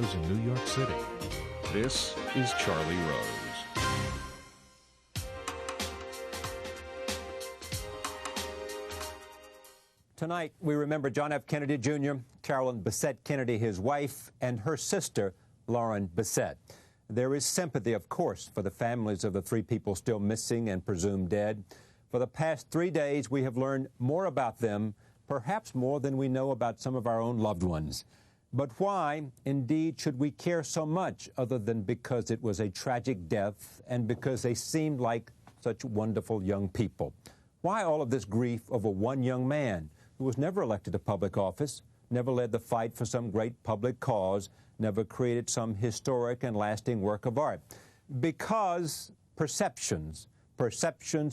news in New York City. This is Charlie Rose. Tonight, we remember John F. Kennedy Jr., Carolyn Bessette-Kennedy, his wife, and her sister, Lauren Bessette. There is sympathy, of course, for the families of the three people still missing and presumed dead. For the past 3 days, we have learned more about them, perhaps more than we know about some of our own loved ones. But why, indeed, should we care so much other than because it was a tragic death and because they seemed like such wonderful young people? Why all of this grief over one young man who was never elected to public office, never led the fight for some great public cause, never created some historic and lasting work of art? Because perceptions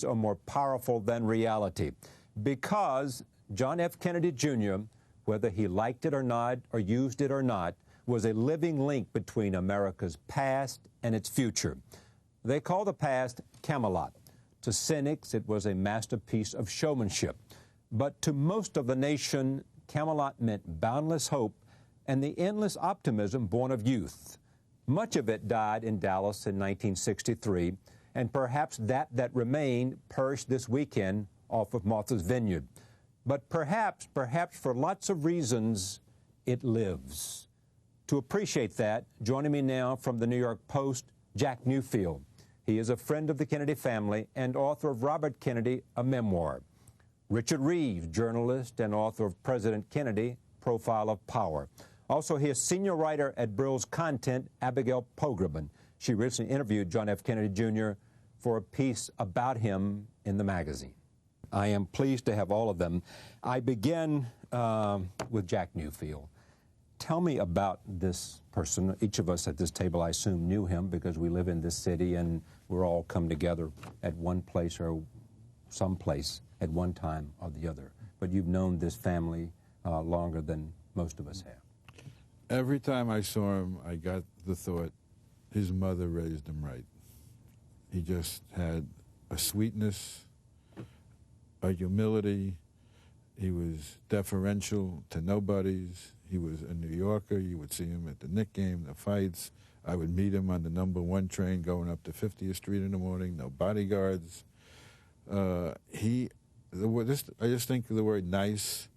are more powerful than reality. Because John F. Kennedy Jr., whether he liked it or not, or used it or not, was a living link between America's past and its future. They call the past Camelot. To cynics, it was a masterpiece of showmanship. But to most of the nation, Camelot meant boundless hope and the endless optimism born of youth. Much of it died in Dallas in 1963, and perhaps that remained perished this weekend off of Martha's Vineyard. But perhaps for lots of reasons, it lives. To appreciate that, joining me now from the New York Post, Jack Newfield. He is a friend of the Kennedy family and author of Robert Kennedy, a memoir. Richard Reeves, journalist and author of President Kennedy, Profile of Power. Also, he is senior writer at Brill's Content, Abigail Pogrebin. She recently interviewed John F. Kennedy Jr. for a piece about him in the magazine. I am pleased to have all of them. I begin with Jack Newfield. Tell me about this person. Each of us at this table, I assume, knew him because we live in this city and we're all come together at one place or some place at one time or the other. But you've known this family longer than most of us have. Every time I saw him, I got the thought, his mother raised him right. He just had a sweetness, a humility. He was deferential to nobodies. He was a New Yorker. You would see him at the Knick game, the fights. I would meet him on the #1 train going up to 50th Street in the morning, no bodyguards. I just think of the word nice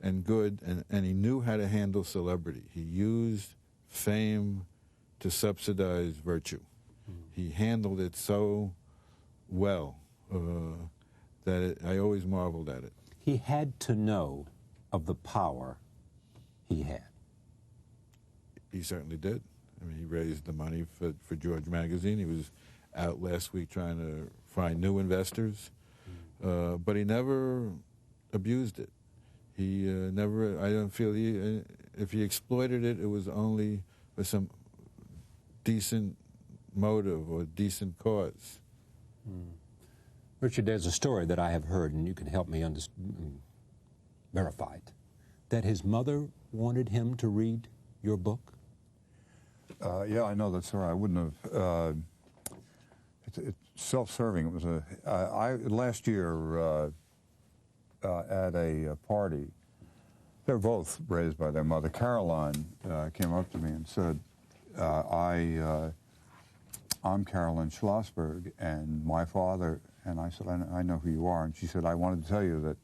and good, and he knew how to handle celebrity. He used fame to subsidize virtue. He handled it so well that I always marveled at it. He had to know of the power he had. He certainly did. I mean, he raised the money for George Magazine. He was out last week trying to find new investors, but he never abused it. He never, I don't feel, if he exploited it, it was only for some decent motive or decent cause. Richard, there's a story that I have heard, and you can help me verify it, that his mother wanted him to read your book? Yeah, I know that story. I wouldn't have. It's self-serving. It was last year at a party. They're both raised by their mother. Caroline came up to me and said, I'm Carolyn Schlossberg, and my father, and I said, I know who you are. And she said, I wanted to tell you that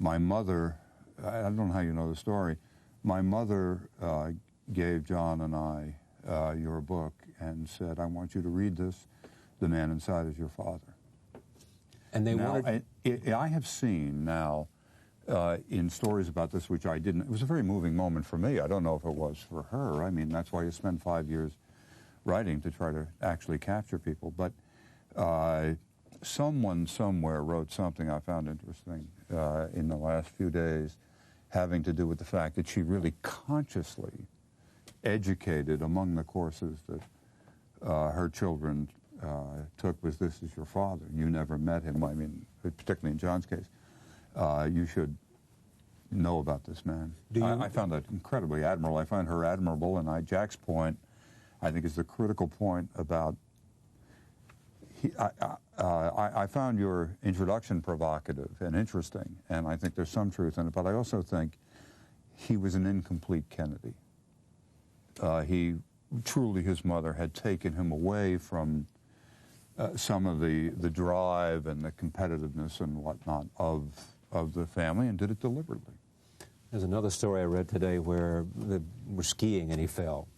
my mother, I don't know how you know the story, my mother gave John and I your book and said, I want you to read this. The man inside is your father. And they wanted... I have seen now in stories about this, which I didn't, it was a very moving moment for me. I don't know if it was for her. I mean, that's why you spend 5 years writing, to try to actually capture people. But someone somewhere wrote something I found interesting in the last few days, having to do with the fact that she really consciously educated among the courses that her children took was, this is your father. You never met him. I mean, particularly in John's case, you should know about this man. I found that incredibly admirable. I find her admirable, and Jack's point, I think, is the critical point about... I found your introduction provocative and interesting, and I think there's some truth in it, but I also think he was an incomplete Kennedy. his mother had taken him away from some of the drive and the competitiveness and whatnot of the family, and did it deliberately. There's another story I read today where they were skiing and he fell.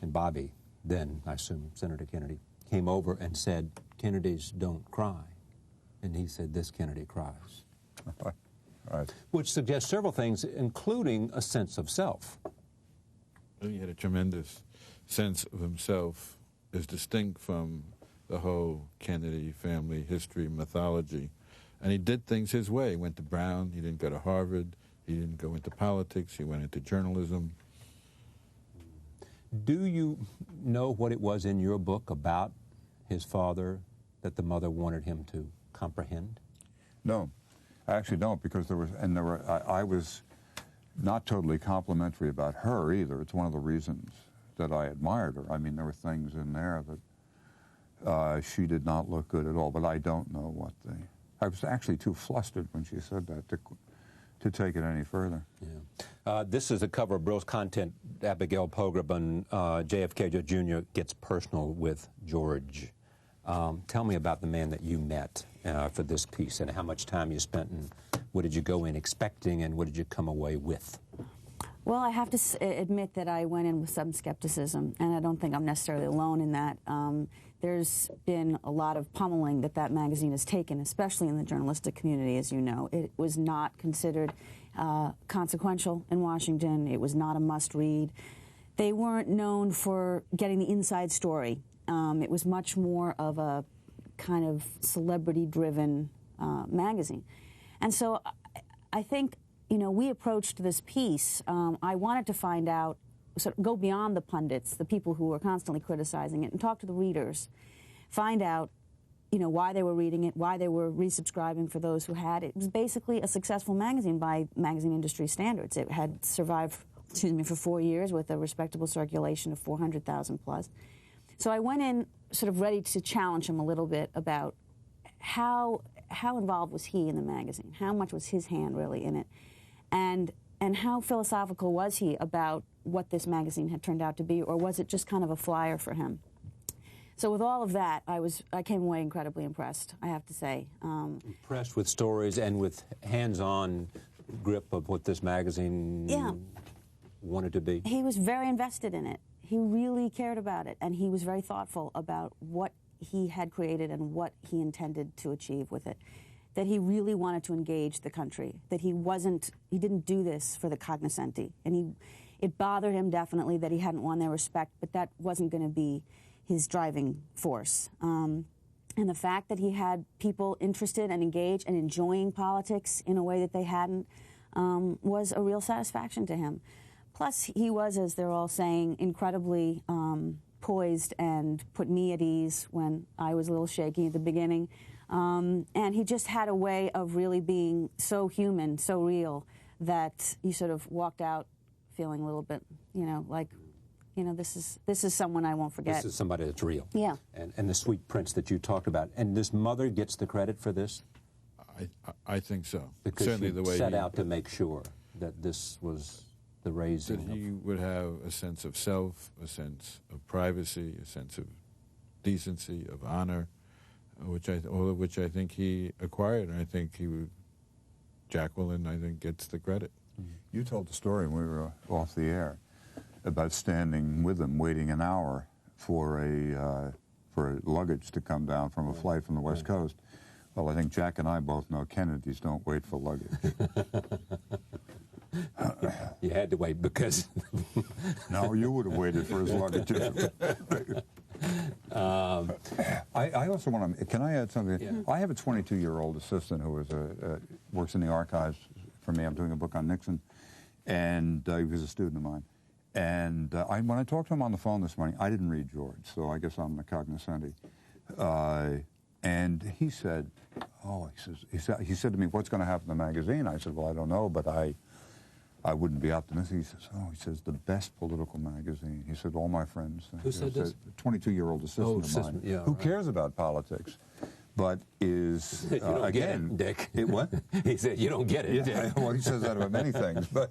And Bobby, then, I assume, Senator Kennedy, came over and said, "Kennedys don't cry." And he said, "This Kennedy cries." Right. Which suggests several things, including a sense of self. He had a tremendous sense of himself, as distinct from the whole Kennedy family history, mythology. And he did things his way. He went to Brown. He didn't go to Harvard. He didn't go into politics. He went into journalism. Do you know what it was in your book about his father that the mother wanted him to comprehend? No, I actually don't, because I was not totally complimentary about her either. It's one of the reasons that I admired her. I mean, there were things in there that she did not look good at all, but I don't know what I was actually too flustered when she said that to take it any further. Yeah. This is a cover of Brill's Content. Abigail Pogrebin, JFK Jr. gets personal with George. Tell me about the man that you met for this piece, and how much time you spent, and what did you go in expecting, and what did you come away with? Well, I have to admit that I went in with some skepticism, and I don't think I'm necessarily alone in that. There's been a lot of pummeling that magazine has taken, especially in the journalistic community, as you know. It was not considered consequential in Washington. It was not a must-read. They weren't known for getting the inside story. It was much more of a kind of celebrity-driven magazine. And so I think, you know, we approached this piece. I wanted to find out, sort of go beyond the pundits, the people who were constantly criticizing it, and talk to the readers, find out, you know, why they were reading it, why they were resubscribing for those who had. It was basically a successful magazine by magazine industry standards. It had survived, for 4 years with a respectable circulation of 400,000 plus. So I went in sort of ready to challenge him a little bit about how involved was he in the magazine, how much was his hand really in it, and how philosophical was he about what this magazine had turned out to be, or was it just kind of a flyer for him? So with all of that, I came away incredibly impressed, I have to say. Impressed with stories and with hands-on grip of what this magazine wanted to be? He was very invested in it. He really cared about it, and he was very thoughtful about what he had created and what he intended to achieve with it. That he really wanted to engage the country, that he didn't do this for the cognoscenti. And it bothered him definitely that he hadn't won their respect, but that wasn't going to be his driving force. And the fact that he had people interested and engaged and enjoying politics in a way that they hadn't was a real satisfaction to him. Plus, he was, as they're all saying, incredibly poised and put me at ease when I was a little shaky at the beginning. And he just had a way of really being so human, so real, that you sort of walked out feeling a little bit, you know, like, you know, this is someone I won't forget. This is somebody that's real. Yeah. And the sweet prince that you talked about. And this mother gets the credit for this? I think so. Because certainly she the way set out to make sure that this was the raising. That he would have a sense of self, a sense of privacy, a sense of decency, of honor, all of which I think he acquired, and I think Jacqueline, I think, gets the credit. You told the story when we were off the air about standing with him, waiting an hour for luggage to come down from a flight from the West Coast. Well, I think Jack and I both know Kennedys don't wait for luggage. You had to wait because... No, you would have waited for his luggage. I also want to... Can I add something? Yeah. I have a 22-year-old assistant who is works in the archives for me. I'm doing a book on Nixon, and he was a student of mine. And when I talked to him on the phone this morning, I didn't read George, so I guess I'm the cognoscenti. And he said, he said to me, "What's going to happen to the magazine?" I said, "Well, I don't know, but I wouldn't be optimistic." He says, "The best political magazine." He said, "All my friends." Who said this? A 22-year-old assistant of mine. Yeah, who cares about politics, but is, you don't again... get it, Dick. What? He said, "You don't get it, Dick." Well, he says that about many things, but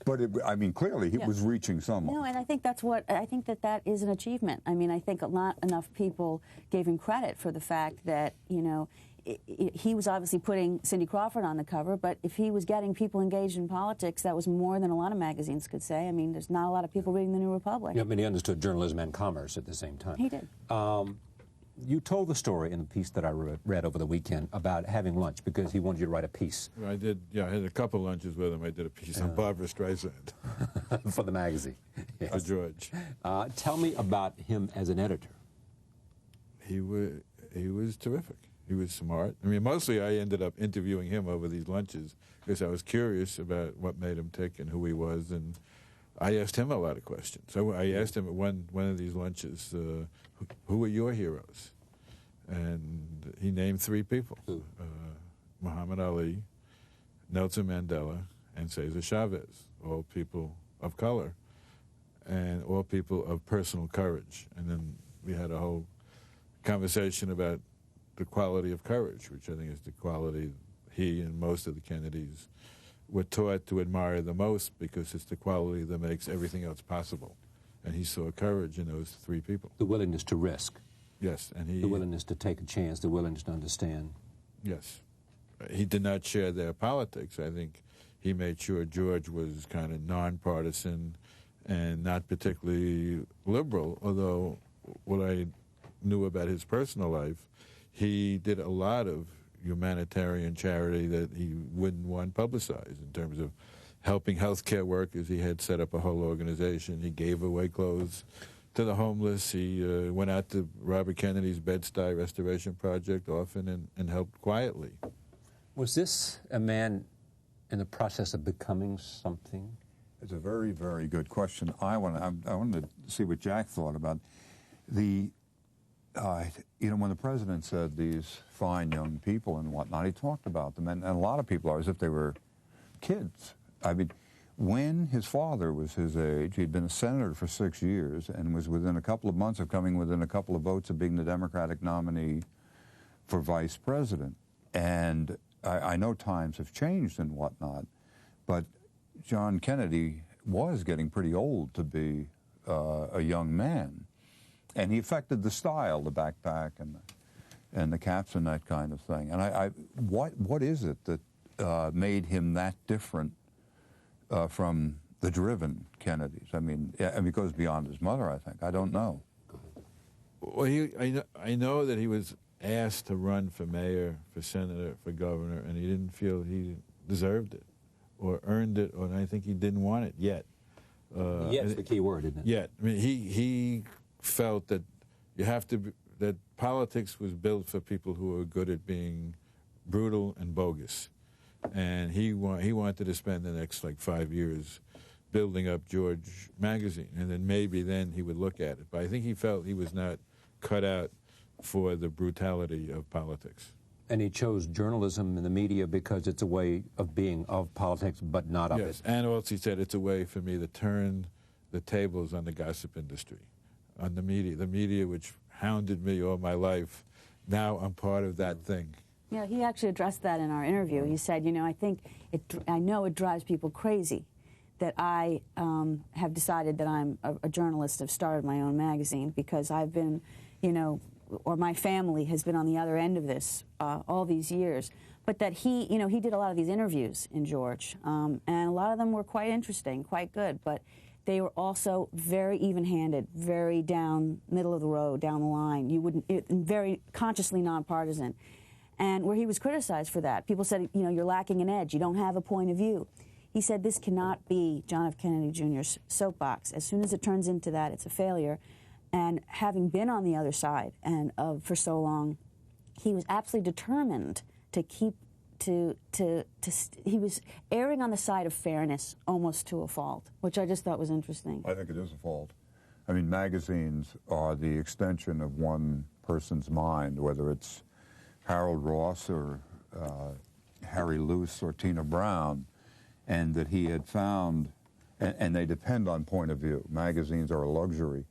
But I mean, clearly he was reaching someone. No, and I think that's what I think that is an achievement. I mean, I think not enough people gave him credit for the fact that he was obviously putting Cindy Crawford on the cover, but if he was getting people engaged in politics, that was more than a lot of magazines could say. I mean, there's not a lot of people reading the New Republic. Yeah, I mean, he understood journalism and commerce at the same time. He did. You told the story in the piece that I read over the weekend about having lunch because he wanted you to write a piece. I did, yeah, I had a couple lunches with him. I did a piece on Barbra Streisand. For the magazine. Yes. For George. Tell me about him as an editor. He was terrific. He was smart. I mean, mostly I ended up interviewing him over these lunches because I was curious about what made him tick and who he was, and I asked him a lot of questions. So I asked him at one of these lunches, who are your heroes? And he named three people, Muhammad Ali, Nelson Mandela, and Cesar Chavez, all people of color and all people of personal courage. And then we had a whole conversation about the quality of courage, which I think is the quality he and most of the Kennedys were taught to admire the most because it's the quality that makes everything else possible. And he saw courage in those three people. The willingness to risk. Yes, and the willingness to take a chance, the willingness to understand. Yes. He did not share their politics. I think he made sure George was kind of nonpartisan and not particularly liberal, although what I knew about his personal life, he did a lot of humanitarian charity that he wouldn't want publicized in terms of helping healthcare workers. He had set up a whole organization. He gave away clothes to the homeless. He went out to Robert Kennedy's Bed-Stuy Restoration Project often and helped quietly. Was this a man in the process of becoming something? It's a very, very good question. I wanted to see what Jack thought about the. When the president said these fine young people and whatnot, he talked about them, and a lot of people are as if they were kids. I mean, when his father was his age, he'd been a senator for 6 years and was within a couple of months of coming within a couple of votes of being the Democratic nominee for vice president. And I know times have changed and whatnot, but John Kennedy was getting pretty old to be a young man. And he affected the style, the backpack and the caps and that kind of thing. And what is it that made him that different from the driven Kennedys? I mean, and it goes beyond his mother, I think. I don't know. Well, I know that he was asked to run for mayor, for senator, for governor, and he didn't feel he deserved it or earned it, or I think he didn't want it yet. Yet's the key word, isn't it? Yet. I mean, he felt that that politics was built for people who were good at being brutal and bogus, and he wanted to spend the next 5 years building up George magazine, and then maybe then he would look at it. But I think he felt he was not cut out for the brutality of politics. And he chose journalism and the media because it's a way of being of politics, but not of it. Yes, and also he said it's a way for me to turn the tables on the gossip industry, on the media which hounded me all my life. Now I'm part of that thing. Yeah, he actually addressed that in our interview. He said, I know it drives people crazy that I have decided that I'm a journalist, have started my own magazine because I've been, or my family has been on the other end of this all these years. But that he did a lot of these interviews in George, and a lot of them were quite interesting, quite good, but they were also very even-handed, very down, middle of the road, down the line. Very consciously nonpartisan. And where he was criticized for that, people said, you're lacking an edge, you don't have a point of view. He said this cannot be John F. Kennedy Jr.'s soapbox. As soon as it turns into that, it's a failure. And having been on the other side and for so long, he was absolutely determined to keep he was erring on the side of fairness almost to a fault, which I just thought was interesting. I think it is a fault. I mean, magazines are the extension of one person's mind, whether it's Harold Ross or Harry Luce or Tina Brown, and that he had found, and they depend on point of view. Magazines are a luxury,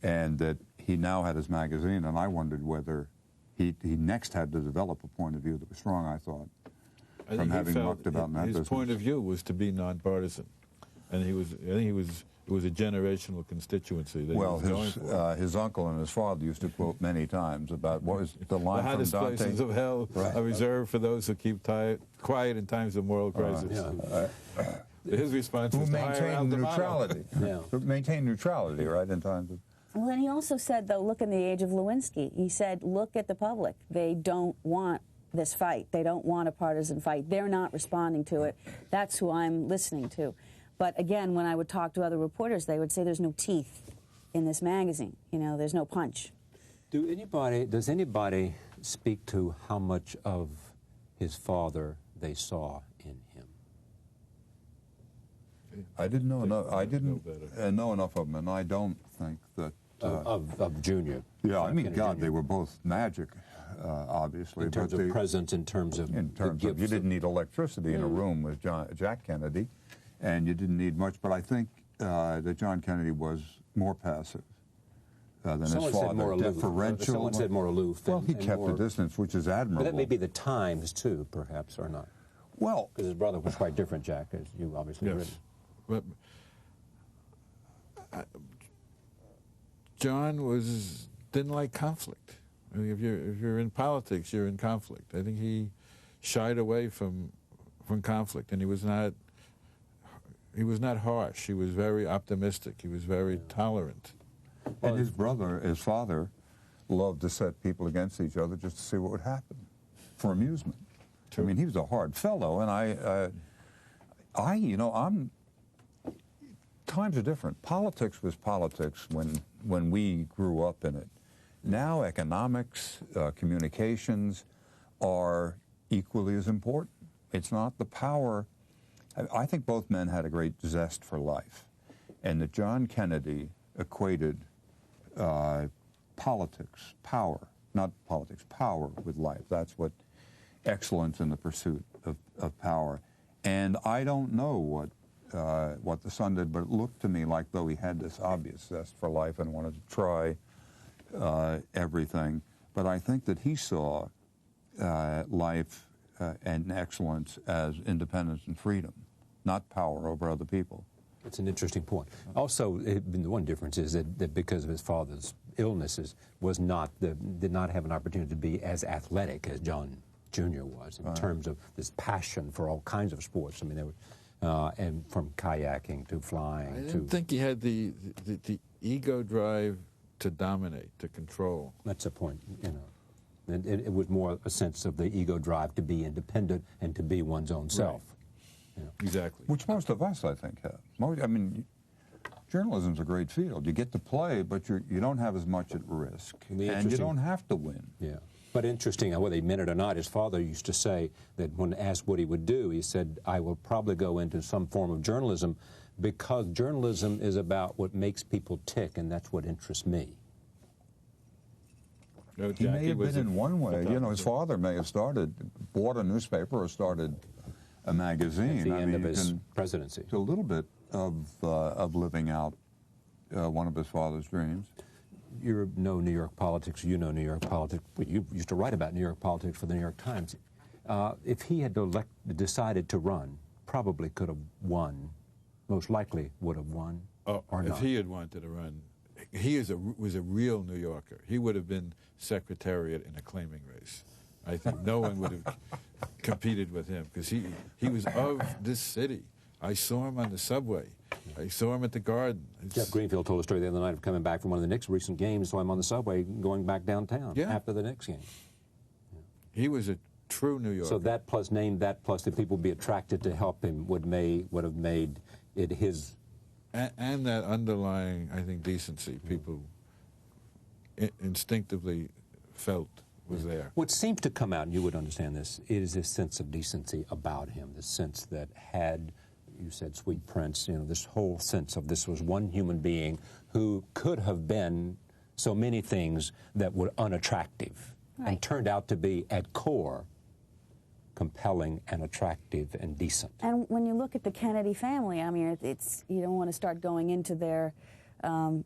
and that he now had his magazine, and I wondered whether he next had to develop a point of view that was strong, I thought, from having mucked about in that business. His point of view was to be nonpartisan. and it was a generational constituency that Well, he was going for. his uncle and his father used to quote many times about what was the line The from hottest Dante? places of hell are reserved for those who keep quiet in times of moral crisis. His response Who was to hire out maintain the model. neutrality. Who maintain neutrality, right, in times of... Well, and he also said, though, look in the age of Lewinsky. He said, look at the public. They don't want this fight. They don't want a partisan fight. They're not responding to it. That's who I'm listening to. But again, when I would talk to other reporters, they would say there's no teeth in this magazine. You know, there's no punch. Does anybody speak to how much of his father they saw in him? I didn't know enough. I didn't know enough of him, and I don't think that... of Junior. Yeah, I mean, Kennedy God, Jr. they were both magic, obviously. In terms of presence, in terms of you didn't need electricity in a room with Jack Kennedy, and you didn't need much. But I think that John Kennedy was more passive than his father. Said more aloof. Deferential. Someone said more aloof. Well, he kept a distance, which is admirable. But that may be the times, too, perhaps, or not. Well, because his brother was quite different, Jack, as you obviously Yes. written. But John didn't like conflict. I mean, if you're in politics, you're in conflict. I think he shied away from conflict, and he was not harsh. He was very optimistic. He was very tolerant. And his father, loved to set people against each other just to see what would happen, for amusement. True. I mean, he was a hard fellow, and times are different. Politics was politics when we grew up in it. Now economics, communications are equally as important. It's not the power. I think both men had a great zest for life, and that John Kennedy equated politics, power, not politics, power with life. That's what excellence in the pursuit of power. And I don't know what the son did, but it looked to me like though he had this obvious zest for life and wanted to try everything. But I think that he saw life and excellence as independence and freedom, not power over other people. It's an interesting point. Also, the one difference is that because of his father's illnesses, did not have an opportunity to be as athletic as John Jr. was in terms of this passion for all kinds of sports. I mean, there were, and from kayaking to flying. I didn't think he had the ego drive to dominate, to control. That's the point, you know. It was more a sense of the ego drive to be independent and to be one's own self. You know. Exactly. Which most of us, I think, have. I mean, journalism's a great field. You get to play, but you don't have as much at risk, and you don't have to win. Yeah. But interesting, whether he meant it or not, his father used to say that when asked what he would do, he said, I will probably go into some form of journalism because journalism is about what makes people tick, and that's what interests me. No, He may have been in one way. You know, his father may have bought a newspaper or started a magazine. At the end of his presidency. It's a little bit of living out one of his father's dreams. You know New York politics. You know New York politics. You used to write about New York politics for the New York Times. If he had decided to run, probably could have won. Most likely would have won. Or if not. he had wanted to run, he was a real New Yorker. He would have been secretariat in a claiming race. I think no one would have competed with him because he was of this city. I saw him on the subway. I saw him at the Garden. Jeff Greenfield told a story the other night of coming back from one of the Knicks recent games, saw him on the subway going back downtown after the Knicks game. Yeah. He was a true New Yorker. So that plus the people be attracted to help him would have made it his. And that underlying, I think, decency people instinctively felt was there. What seems to come out, and you would understand this, is this sense of decency about him, this sense that had, you said Sweet Prince, you know, this whole sense of this was one human being who could have been so many things that were unattractive and turned out to be, at core, compelling and attractive and decent. And when you look at the Kennedy family, I mean, you don't want to start going into their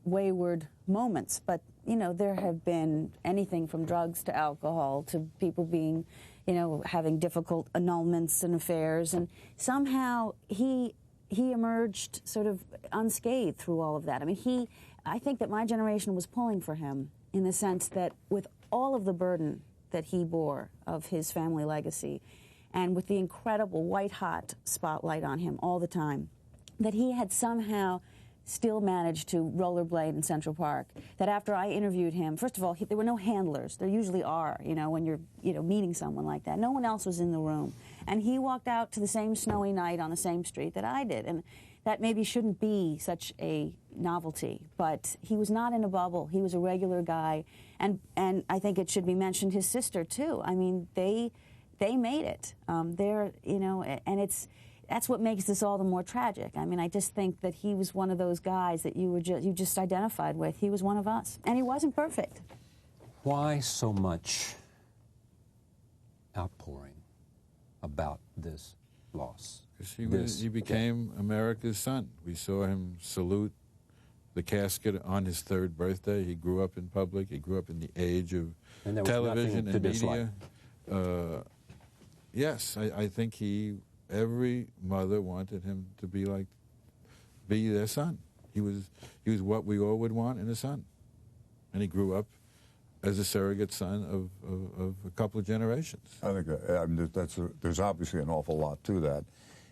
wayward moments, but, you know, there have been anything from drugs to alcohol to people being, you know, having difficult annulments and affairs, and somehow he he emerged sort of unscathed through all of that. I mean, I think that my generation was pulling for him in the sense that with all of the burden that he bore of his family legacy, and with the incredible white-hot spotlight on him all the time, that he had somehow still managed to rollerblade in Central Park. That after I interviewed him, first of all, there were no handlers. There usually are, when you're, meeting someone like that. No one else was in the room. And he walked out to the same snowy night on the same street that I did. And that maybe shouldn't be such a novelty, but he was not in a bubble. He was a regular guy. And I think it should be mentioned, his sister, too. I mean, they made it. And that's what makes this all the more tragic. I mean, I just think that he was one of those guys that you just identified with. He was one of us, and he wasn't perfect. Why so much outpouring about this loss? Because he became America's son. We saw him salute the casket on his 3rd birthday. He grew up in public. He grew up in the age of television and media. Yes, I think every mother wanted him to be their son. He was what we all would want in a son, and he grew up as a surrogate son of a couple of generations. I think there's obviously an awful lot to that,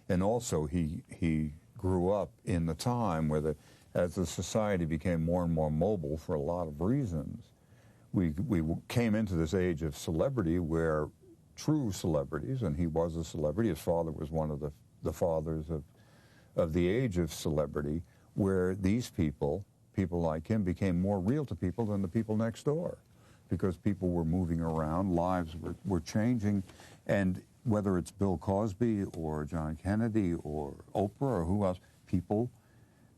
and also he grew up in the time where as the society became more and more mobile for a lot of reasons, we came into this age of celebrity where true celebrities, and he was a celebrity. His father was one of the fathers of the age of celebrity, where these people like him, became more real to people than the people next door, because people were moving around, lives were changing, and whether it's Bill Cosby or John Kennedy or Oprah or who else, people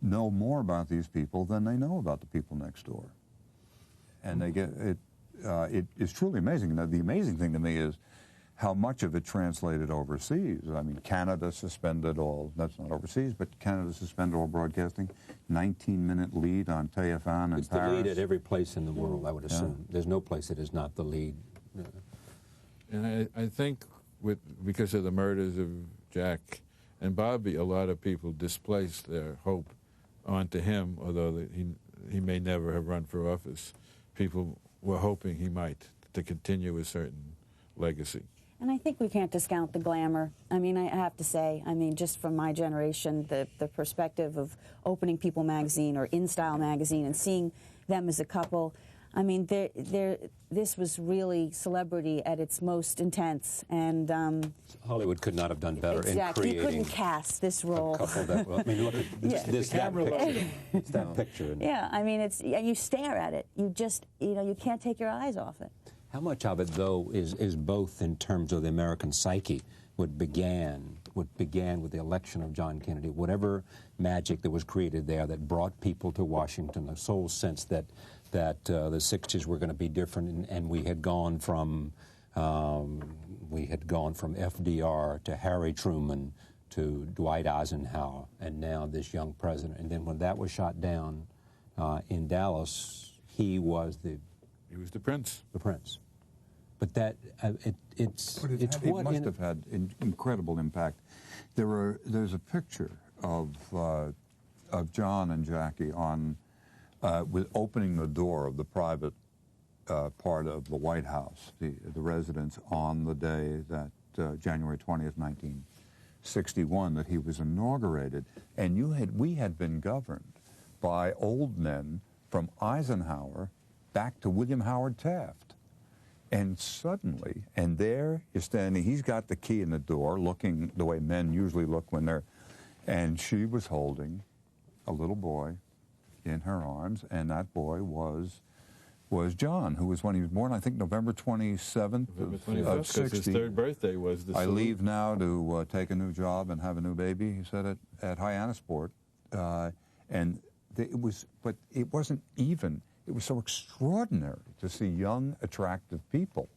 know more about these people than they know about the people next door, and they get it. It is truly amazing. Now, the amazing thing to me is how much of it translated overseas. I mean, Canada suspended all, that's not overseas, but Canada suspended all broadcasting. 19-minute lead on TF1 in Paris. It's the lead at every place in the world, I would assume. Yeah. There's no place that is not the lead. And I think because of the murders of Jack and Bobby, a lot of people displaced their hope onto him, although he may never have run for office. People were hoping he might, to continue a certain legacy. And I think we can't discount the glamour. I mean, I have to say, just from my generation, the perspective of opening People magazine or In Style magazine and seeing them as a couple, I mean, this was really celebrity at its most intense. And Hollywood could not have done better in creating. You couldn't cast this role. A couple that well, I mean, look at that picture. It's that picture. Yeah, I mean, you stare at it. You just, you can't take your eyes off it. How much of it, though, is both in terms of the American psyche, what began with the election of John Kennedy, whatever magic that was created there that brought people to Washington, the sole sense that the 60s were going to be different, and we had gone from FDR to Harry Truman to Dwight Eisenhower, and now this young president. And then when that was shot down in Dallas, he was the prince. The prince. But that it must have had incredible impact. There's a picture of John and Jackie with opening the door of the private part of the White House, the residence, on the day that January 20th, 1961, that he was inaugurated, and we had been governed by old men from Eisenhower back to William Howard Taft. And suddenly, and there you're standing, he's got the key in the door, looking the way men usually look when they're, and she was holding a little boy in her arms, and that boy was John, who was when he was born, I think November 27th of 60. His 3rd birthday was the I leave now to take a new job and have a new baby, he said at Hyannisport. And but it wasn't even. It was so extraordinary to see young, attractive people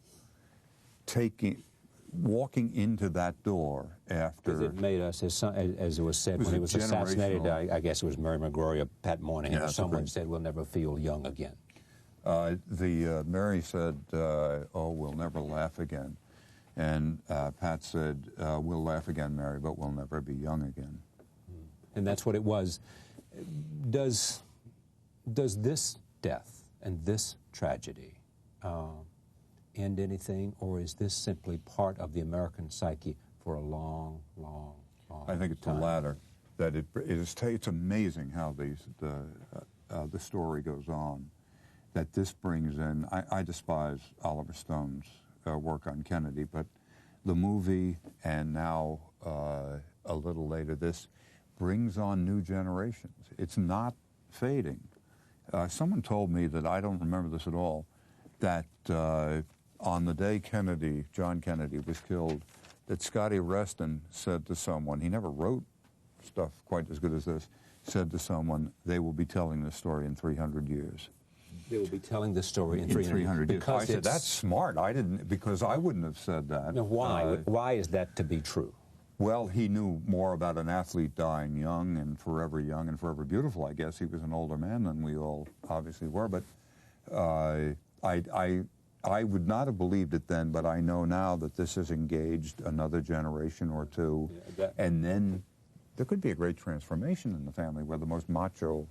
walking into that door after. Because it made us, as it was said when he was assassinated, I guess it was Mary McGrory or Pat Moynihan, or someone said, "We'll never feel young again." Mary said, "Oh, we'll never laugh again," and Pat said, "We'll laugh again, Mary, but we'll never be young again." and that's what it was. Does this death and this tragedy end anything, or is this simply part of the American psyche for a long, long, long I think it's time? the latter. That it's amazing how the story goes on. That this brings in. I despise Oliver Stone's work on Kennedy, but the movie and now a little later this brings on new generations. It's not fading. Someone told me that, I don't remember this at all, that on the day John Kennedy was killed, that Scotty Reston said to someone, he never wrote stuff quite as good as this, said to someone, they will be telling this story in 300 years. They will be telling this story in 300 years. I said, that's smart. Because I wouldn't have said that. Now, why? Why is that to be true? Well, he knew more about an athlete dying young and forever beautiful, I guess. He was an older man than we all obviously were. But I would not have believed it then, but I know now that this has engaged another generation or two. And then there could be a great transformation in the family where the most macho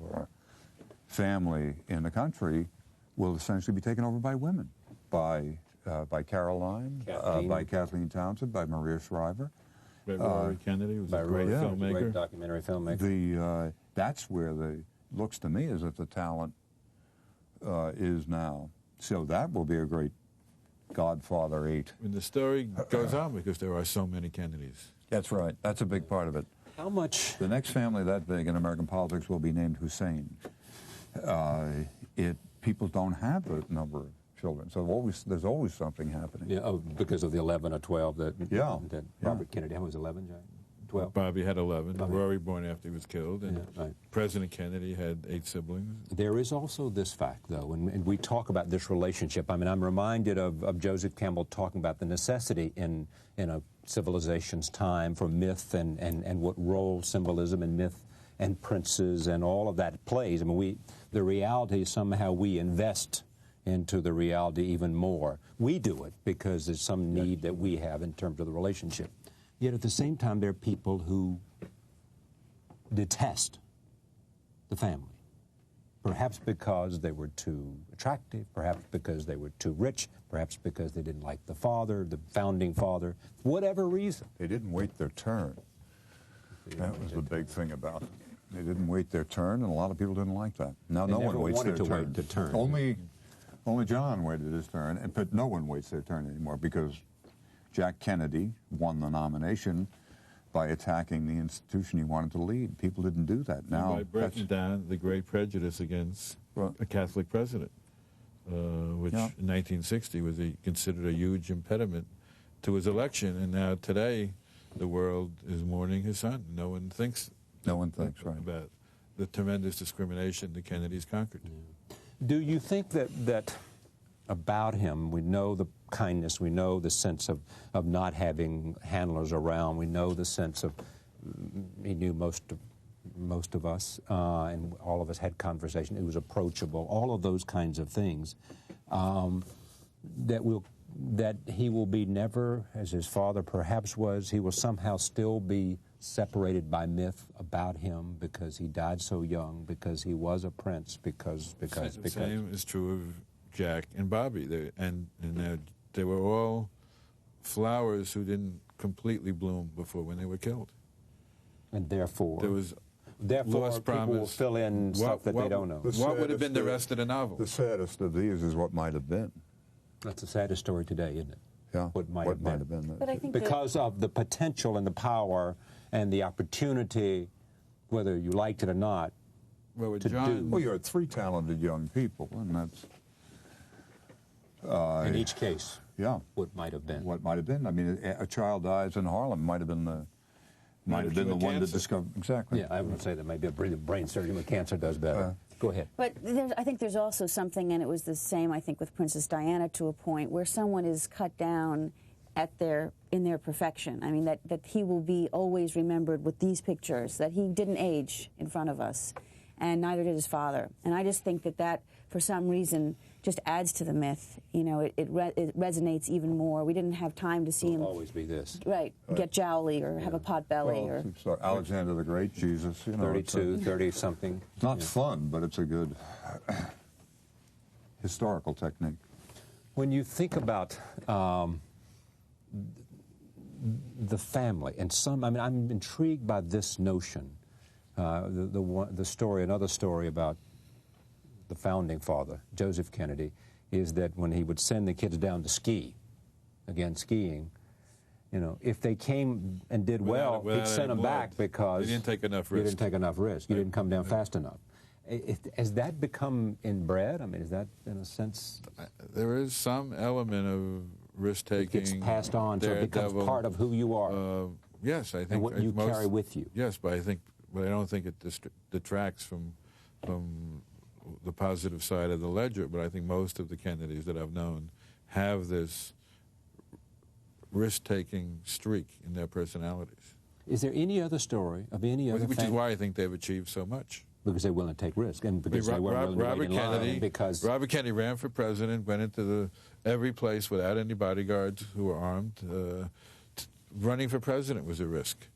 family in the country will essentially be taken over by women, by Caroline, by Kathleen Townsend, by Maria Shriver. Rory Kennedy was a great filmmaker. Great documentary filmmaker. That's where looks to me as if the talent is now. So that will be a great Godfather 8. And the story goes on because there are so many Kennedys. That's right. That's a big part of it. How much? The next family that big in American politics will be named Hussein. People don't have a number of children, so there's always something happening. Yeah, because of the 11 or 12 that Robert Kennedy, how was 11, John? 12? Bobby had 11. Rory born after he was killed, and right. President Kennedy had 8 siblings. There is also this fact, though, and we talk about this relationship. I mean, I'm reminded of Joseph Campbell talking about the necessity in a civilization's time for myth and what role symbolism and myth and princes and all of that plays. I mean, the reality, somehow we invest into the reality even more. We do it because there's some need that we have in terms of the relationship. Yet at the same time, there are people who detest the family, perhaps because they were too attractive, perhaps because they were too rich, perhaps because they didn't like the father, the founding father, whatever reason. They didn't wait their turn. That was the big thing about it. They didn't wait their turn, and a lot of people didn't like that. Now no one waits their turn. Wait the turn. Only John waited his turn, but no one waits their turn anymore because Jack Kennedy won the nomination by attacking the institution he wanted to lead. People didn't do that. Now, by breaking down the great prejudice against a Catholic president, which in 1960 was considered a huge impediment to his election, and now today the world is mourning his son. No one thinks right about the tremendous discrimination the Kennedys conquered. Yeah. Do you think that about him, we know the kindness, we know the sense of not having handlers around, we know the sense of he knew most of us, and all of us had conversation. It was approachable. All of those kinds of things that he will be never, as his father perhaps was, he will somehow still be separated by myth about him because he died so young, because he was a prince, because. The same is true of Jack and Bobby. They were all flowers who didn't completely bloom when they were killed. And therefore, there was lost promise. People will fill in stuff that they don't know. What would have been the rest of the novel? The saddest of these is what might have been. That's the saddest story today, isn't it? Yeah. What might have been. But I think because of the potential and the power and the opportunity, whether you liked it or not, well, with to John, do. Well, you had 3 talented young people, and that's... in each case, what might have been. What might have been. I mean, a child dies in Harlem might have been the one to discover. Exactly. Yeah, I would say that maybe a brain surgeon with cancer does better. Go ahead. But I think there's also something, and it was the same, I think, with Princess Diana to a point, where someone is cut down in their perfection. I mean, that he will be always remembered with these pictures, that he didn't age in front of us, and neither did his father. And I just think that for some reason, just adds to the myth. You know, it resonates even more. We didn't have time to see him always be this. right get jowly or have a pot belly Well, or so Alexander the Great, Jesus, you know. 32, 30-something. It's not fun, but it's a good historical technique. When you think about the family, and I'm intrigued by this notion. The story, another story about the founding father, Joseph Kennedy, is that when he would send the kids down to ski, again skiing, you know, if they came and did well, he'd send them back because you didn't take enough risk. You didn't take enough risk. You didn't come down fast enough. Has that become inbred? I mean, is that, in a sense, there is some element of risk-taking. It gets passed on, so it becomes part of who you are. Yes, I think. And what you carry with you. Yes, but I don't think it detracts from the positive side of the ledger. But I think most of the Kennedys that I've known have this risk-taking streak in their personalities. Is there any other story of any other Which is why I think they've achieved so much. Because they're willing to take risks, and because they weren't willing to wait in line, because Robert Kennedy ran for president, went into every place without any bodyguards who were armed. Running for president was a risk,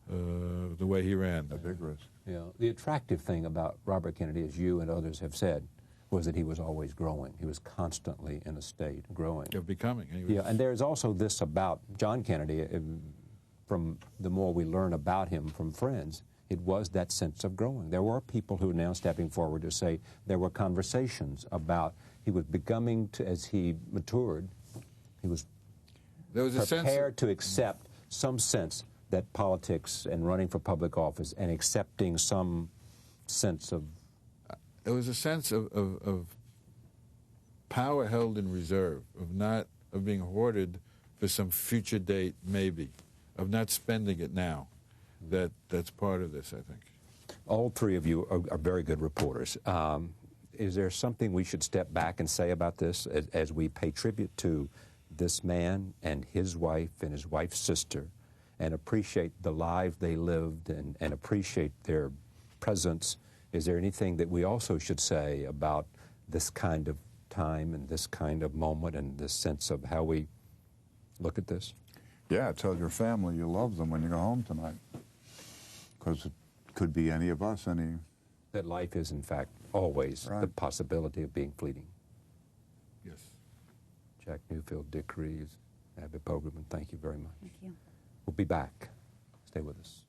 the way he ran. A big risk. Yeah. The attractive thing about Robert Kennedy, as you and others have said, was that he was always growing. He was constantly in a state growing. Of becoming. Yeah, and there's also this about John Kennedy, from the more we learn about him from friends, it was that sense of growing. There were people who are now stepping forward to say there were conversations about he was becoming, as he matured, he was prepared to accept some sense that politics and running for public office and accepting some sense of... There was a sense of power held in reserve, of being hoarded for some future date, maybe, of not spending it now. That's part of this, I think. All three of you are very good reporters. Is there something we should step back and say about this as we pay tribute to this man and his wife's sister, and appreciate the lives they lived and appreciate their presence? Is there anything that we also should say about this kind of time and this kind of moment and this sense of how we look at this? Yeah, tell your family you love them when you go home tonight. Because it could be any of us, That life is, in fact, always the possibility of being fleeting. Yes. Jack Newfield, Dick Reeves, Abby Bogerman, thank you very much. Thank you. We'll be back. Stay with us.